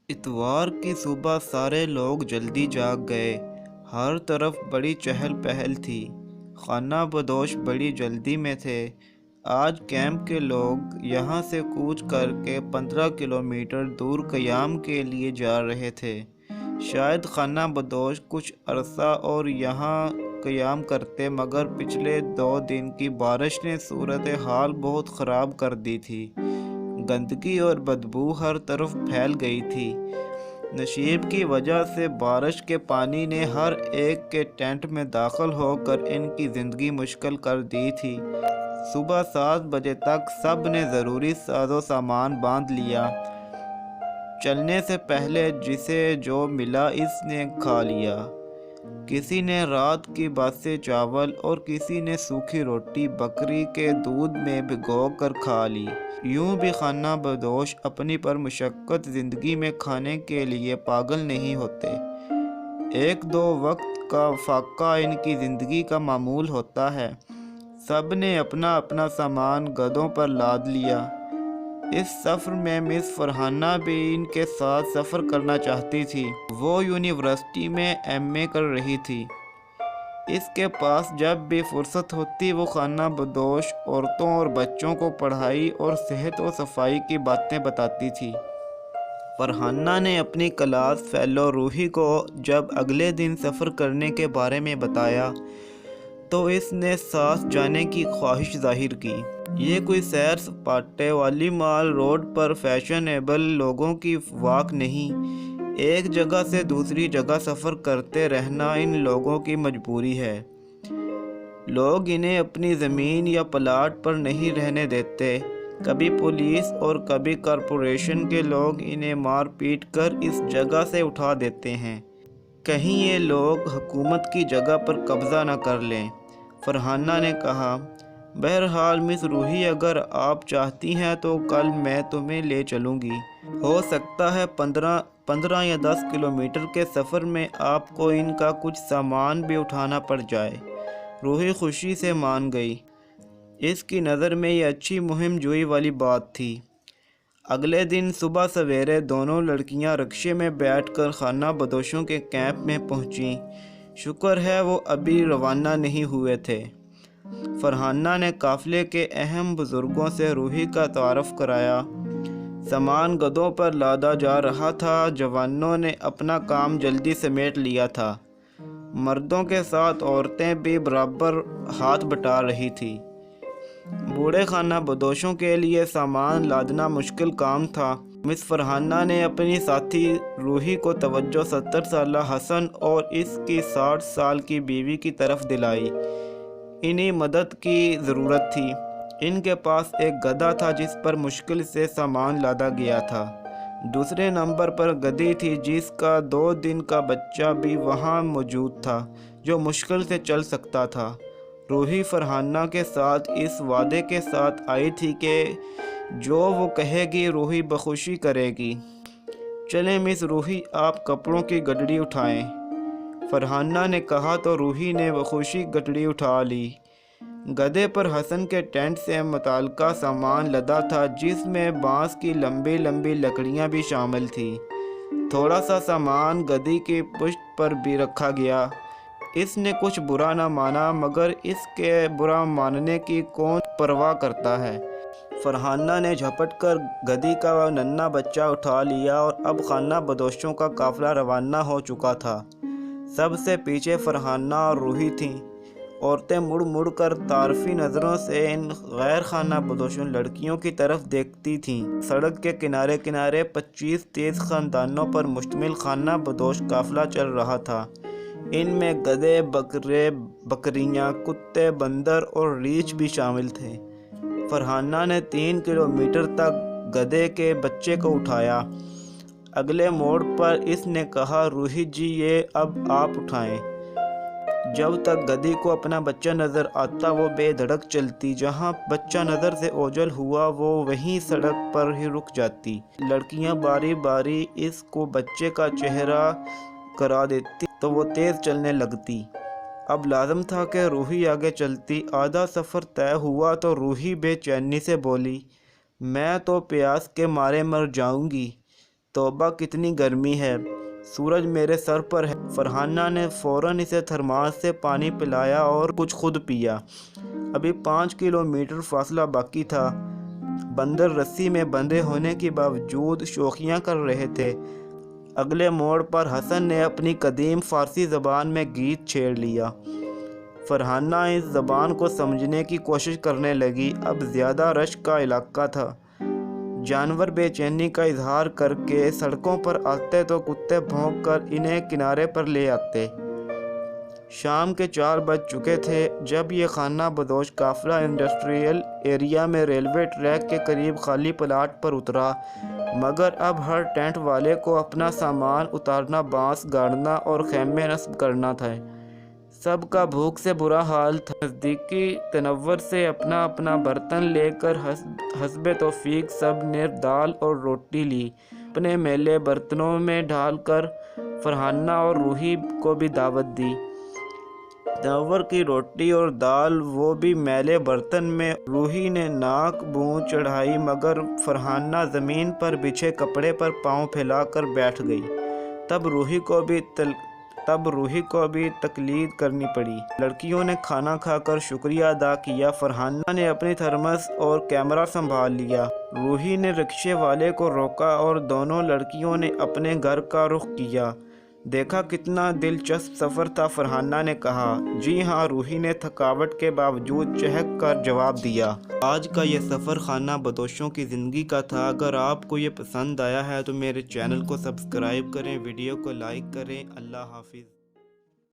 اتوار کی صبح سارے لوگ جلدی جاگ گئے۔ ہر طرف بڑی چہل پہل تھی۔ خانہ بدوش بڑی جلدی میں تھے۔ آج کیمپ کے لوگ یہاں سے کوچ کر کے 15 کلومیٹر دور قیام کے لیے جا رہے تھے۔ شاید خانہ بدوش کچھ عرصہ اور یہاں قیام کرتے، مگر پچھلے 2 دن کی بارش نے صورتحال بہت خراب کر دی تھی۔ گندگی اور بدبو ہر طرف پھیل گئی تھی۔ نشیب کی وجہ سے بارش کے پانی نے ہر ایک کے ٹینٹ میں داخل ہو کر ان کی زندگی مشکل کر دی تھی۔ صبح 7 بجے تک سب نے ضروری ساز و سامان باندھ لیا۔ چلنے سے پہلے جسے جو ملا اس نے کھا لیا۔ کسی نے رات کی باسی چاول اور کسی نے سوکھی روٹی بکری کے دودھ میں بھگو کر کھا لی۔ یوں بھی خانہ بدوش اپنی پرمشقت زندگی میں کھانے کے لیے پاگل نہیں ہوتے۔ 1-2 وقت کا فاقہ ان کی زندگی کا معمول ہوتا ہے۔ سب نے اپنا اپنا سامان گدھوں پر لاد لیا۔ اس سفر میں مس فرحانہ بھی ان کے ساتھ سفر کرنا چاہتی تھی۔ وہ یونیورسٹی میں MA کر رہی تھی۔ اس کے پاس جب بھی فرصت ہوتی وہ خانہ بدوش عورتوں اور بچوں کو پڑھائی اور صحت و صفائی کی باتیں بتاتی تھی۔ فرحانہ نے اپنی کلاس فیلو روحی کو جب اگلے دن سفر کرنے کے بارے میں بتایا تو اس نے ساتھ جانے کی خواہش ظاہر کی۔ یہ کوئی سیر سپاٹے والی مال روڈ پر فیشنیبل لوگوں کی واک نہیں۔ ایک جگہ سے دوسری جگہ سفر کرتے رہنا ان لوگوں کی مجبوری ہے۔ لوگ انہیں اپنی زمین یا پلاٹ پر نہیں رہنے دیتے۔ کبھی پولیس اور کبھی کارپوریشن کے لوگ انہیں مار پیٹ کر اس جگہ سے اٹھا دیتے ہیں۔ کہیں یہ لوگ حکومت کی جگہ پر قبضہ نہ کر لیں۔ فرحانہ نے کہا، بہرحال مس روحی، اگر آپ چاہتی ہیں تو کل میں تمہیں لے چلوں گی۔ ہو سکتا ہے 15 یا 10 کلومیٹر کے سفر میں آپ کو ان کا کچھ سامان بھی اٹھانا پڑ جائے۔ روحی خوشی سے مان گئی۔ اس کی نظر میں یہ اچھی مہم جوئی والی بات تھی۔ اگلے دن صبح سویرے دونوں لڑکیاں رکشے میں بیٹھ کر خانہ بدوشوں کے کیمپ میں پہنچیں۔ شکر ہے وہ ابھی روانہ نہیں ہوئے تھے۔ فرحانہ نے قافلے کے اہم بزرگوں سے روحی کا تعارف کرایا۔ سامان گدھوں پر لادا جا رہا تھا۔ جوانوں نے اپنا کام جلدی سمیٹ لیا تھا۔ مردوں کے ساتھ عورتیں بھی برابر ہاتھ بٹا رہی تھیں۔ بوڑھے خانہ بدوشوں کے لیے سامان لادنا مشکل کام تھا۔ مس فرحانہ نے اپنی ساتھی روحی کو توجہ 70 سالہ حسن اور اس کی 60 سال کی بیوی کی طرف دلائی۔ انہیں مدد کی ضرورت تھی۔ ان کے پاس ایک گدھا تھا جس پر مشکل سے سامان لادا گیا تھا۔ دوسرے نمبر پر گدھی تھی جس کا 2 دن کا بچہ بھی وہاں موجود تھا جو مشکل سے چل سکتا تھا۔ روحی فرحانہ کے ساتھ اس وعدے کے ساتھ آئی تھی کہ جو وہ کہے گی روحی بخوشی کرے گی۔ چلیں مس روحی، آپ کپڑوں کی گڈڑی اٹھائیں۔ فرحانہ نے کہا تو روحی نے بخوشی گٹڑی اٹھا لی۔ گدھے پر حسن کے ٹینٹ سے متعلقہ سامان لدا تھا جس میں بانس کی لمبی لمبی لکڑیاں بھی شامل تھیں۔ تھوڑا سا سامان گدھی کی پشت پر بھی رکھا گیا۔ اس نے کچھ برا نہ مانا، مگر اس کے برا ماننے کی کون پرواہ کرتا ہے۔ فرحانہ نے جھپٹ کر گدھی کا ننھا بچہ اٹھا لیا اور اب خانہ بدوشوں کا قافلہ روانہ ہو چکا تھا۔ سب سے پیچھے فرحانہ اور روحی تھیں۔ عورتیں مڑ مڑ کر تعارفی نظروں سے ان غیر خانہ بدوش لڑکیوں کی طرف دیکھتی تھیں۔ سڑک کے کنارے کنارے 25-30 خاندانوں پر مشتمل خانہ بدوش قافلہ چل رہا تھا۔ ان میں گدھے، بکرے، بکریاں، کتے، بندر اور ریچھ بھی شامل تھے۔ فرحانہ نے 3 کلومیٹر تک گدھے کے بچے کو اٹھایا۔ اگلے موڑ پر اس نے کہا، روحی جی یہ اب آپ اٹھائیں۔ جب تک گدھی کو اپنا بچہ نظر آتا وہ بے دھڑک چلتی۔ جہاں بچہ نظر سے اوجھل ہوا وہ وہیں سڑک پر ہی رک جاتی۔ لڑکیاں باری باری اس کو بچے کا چہرہ کرا دیتی تو وہ تیز چلنے لگتی۔ اب لازم تھا کہ روحی آگے چلتی۔ آدھا سفر طے ہوا تو روحی بے چینی سے بولی، میں تو پیاس کے مارے مر جاؤں گی۔ توبہ کتنی گرمی ہے، سورج میرے سر پر ہے۔ فرحانہ نے فوراً اسے تھرماس سے پانی پلایا اور کچھ خود پیا۔ ابھی 5 کلومیٹر فاصلہ باقی تھا۔ بندر رسی میں بندھے ہونے کے باوجود شوخیاں کر رہے تھے۔ اگلے موڑ پر حسن نے اپنی قدیم فارسی زبان میں گیت چھیڑ لیا۔ فرحانہ اس زبان کو سمجھنے کی کوشش کرنے لگی۔ اب زیادہ رش کا علاقہ تھا۔ جانور بے چینی کا اظہار کر کے سڑکوں پر آتے تو کتے بھونک کر انہیں کنارے پر لے آتے۔ شام کے 4 بج چکے تھے جب یہ خانہ بدوش قافلہ انڈسٹریل ایریا میں ریلوے ٹریک کے قریب خالی پلاٹ پر اترا، مگر اب ہر ٹینٹ والے کو اپنا سامان اتارنا، بانس گاڑنا اور خیمے نصب کرنا تھا۔ سب کا بھوک سے برا حال تھا۔ نزدیکی تنور سے اپنا اپنا برتن لے کر حسب توفیق سب نے دال اور روٹی لی۔ اپنے میلے برتنوں میں ڈال کر فرحانہ اور روحی کو بھی دعوت دی۔ تنور کی روٹی اور دال، وہ بھی میلے برتن میں۔ روحی نے ناک بوں چڑھائی مگر فرحانہ زمین پر بچھے کپڑے پر پاؤں پھیلا کر بیٹھ گئی۔ تب روحی کو بھی تقلید کرنی پڑی۔ لڑکیوں نے کھانا کھا کر شکریہ ادا کیا۔ فرحانہ نے اپنی تھرمس اور کیمرہ سنبھال لیا۔ روحی نے رکشے والے کو روکا اور دونوں لڑکیوں نے اپنے گھر کا رخ کیا۔ دیکھا کتنا دلچسپ سفر تھا، فرحانہ نے کہا۔ جی ہاں، روحی نے تھکاوٹ کے باوجود چہک کر جواب دیا۔ آج کا یہ سفر خانہ بدوشوں کی زندگی کا تھا۔ اگر آپ کو یہ پسند آیا ہے تو میرے چینل کو سبسکرائب کریں، ویڈیو کو لائک کریں۔ اللہ حافظ۔